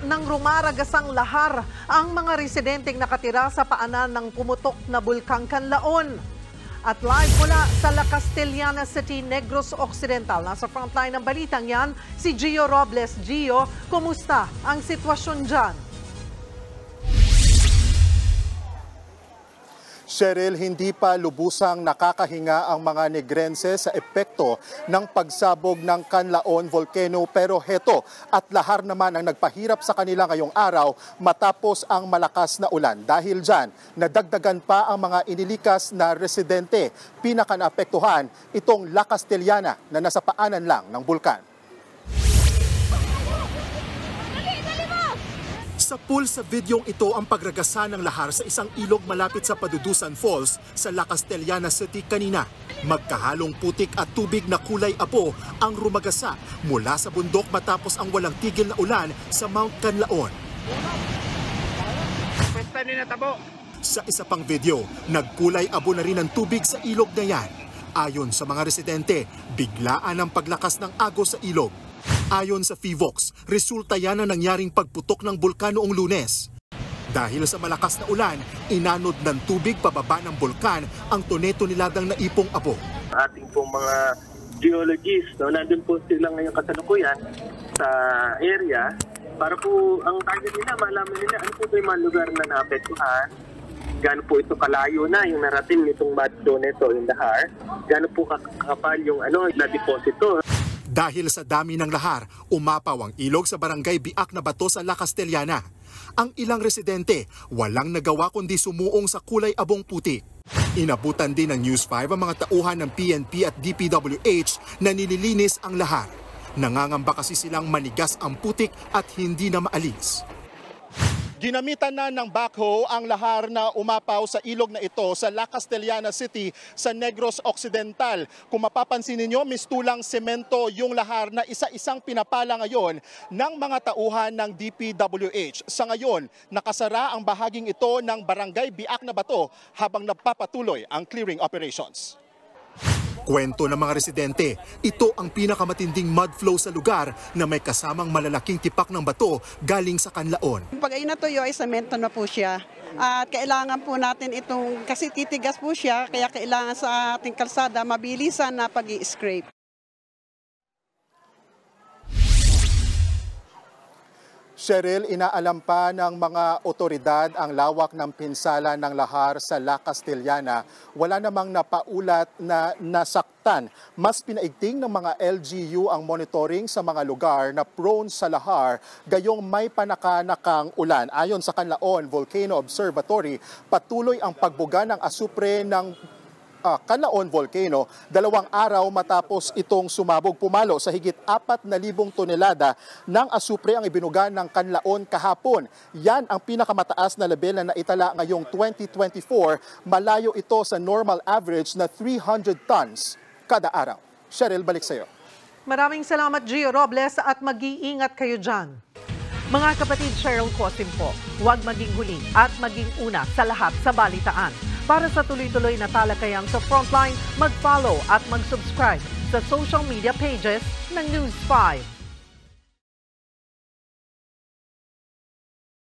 ng rumaragasang lahar ang mga residenteng nakatira sa paanan ng pumutok na Bulkang Canlaon. At live mula sa La Castellana City, Negros Occidental, nasa frontline ng balitang yan, si Gio Robles. Gio, kumusta ang sitwasyon dyan? Cheryl, hindi pa lubusang nakakahinga ang mga Negrense sa epekto ng pagsabog ng Canlaon Volcano, pero heto at lahar naman ang nagpahirap sa kanila ngayong araw matapos ang malakas na ulan. Dahil dyan, nadagdagan pa ang mga inilikas na residente. Pinaka-naapektuhan itong La Castellana na nasa paanan lang ng bulkan. Sa pool sa videong ito ang pagragasa ng lahar sa isang ilog malapit sa Padudusan Falls sa La Castellana City kanina. Magkahalong putik at tubig na kulay apo ang rumagasa mula sa bundok matapos ang walang tigil na ulan sa Mount Canlaon. Sa isa pang video, nagkulay abo na rin ang tubig sa ilog na yan. Ayon sa mga residente, biglaan ang paglakas ng agos sa ilog. Ayon sa FIVOX, resulta yan ang nangyaring pagputok ng bulkan noong Lunes. Dahil sa malakas na ulan, inanod ng tubig pababa ng bulkan ang tonedadang naipong abo. Ating pong mga geologists, nandun po sila ngayong kasalukuyan sa area para po ang target nila, malaman nila ano po yung mga lugar na naapektuhan, gaano po ito kalayo na yung narating nitong mud flow nito in the lahar, gaano po kakapal yung na deposito. Dahil sa dami ng lahar, umapaw ang ilog sa barangay Biak na Bato sa La Castellana. Ang ilang residente, walang nagawa kundi sumuong sa kulay abong putik. Inabutan din ng News 5 ang mga tauhan ng PNP at DPWH na nililinis ang lahar. Nangangamba kasi silang manigas ang putik at hindi na maalis. Ginamitan na ng backhoe ang lahar na umapaw sa ilog na ito sa La Castellana City sa Negros Occidental. Kung mapapansin ninyo, mistulang semento yung lahar na isa-isang pinapala ngayon ng mga tauhan ng DPWH. Sa ngayon, nakasara ang bahaging ito ng barangay Biak na Bato habang nagpapatuloy ang clearing operations. Kwento ng mga residente, ito ang pinakamatinding mud flow sa lugar na may kasamang malalaking tipak ng bato galing sa Canlaon. Pag ay natuyo ay semento na po siya at kailangan po natin itong, kasi titigas po siya, kaya kailangan sa ating kalsada mabilisan na pag-i-scrape. Cheryl, inaalam pa ng mga otoridad ang lawak ng pinsala ng lahar sa La Castellana. Wala namang napaulat na nasaktan. Mas pinaigting ng mga LGU ang monitoring sa mga lugar na prone sa lahar, gayong may panakanakang ulan. Ayon sa Canlaon Volcano Observatory, patuloy ang pagbuga ng asupre ng Canlaon Volcano 2 araw matapos itong sumabog. Pumalo sa higit 4,000 tonelada ng asupre ang ibinuga ng Canlaon kahapon. Yan ang pinakamataas na level na naitala ngayong 2024. Malayo ito sa normal average na 300 tons kada araw. Cheryl, balik sa iyo. Maraming salamat, Gio Robles, at mag-iingat kayo dyan. Mga kapatid, Cheryl Cosim po, huwag maging huli at maging una sa lahat sa balitaan. Para sa tuloy-tuloy na talakayan sa Frontline, mag-follow at mag-subscribe sa social media pages ng News 5.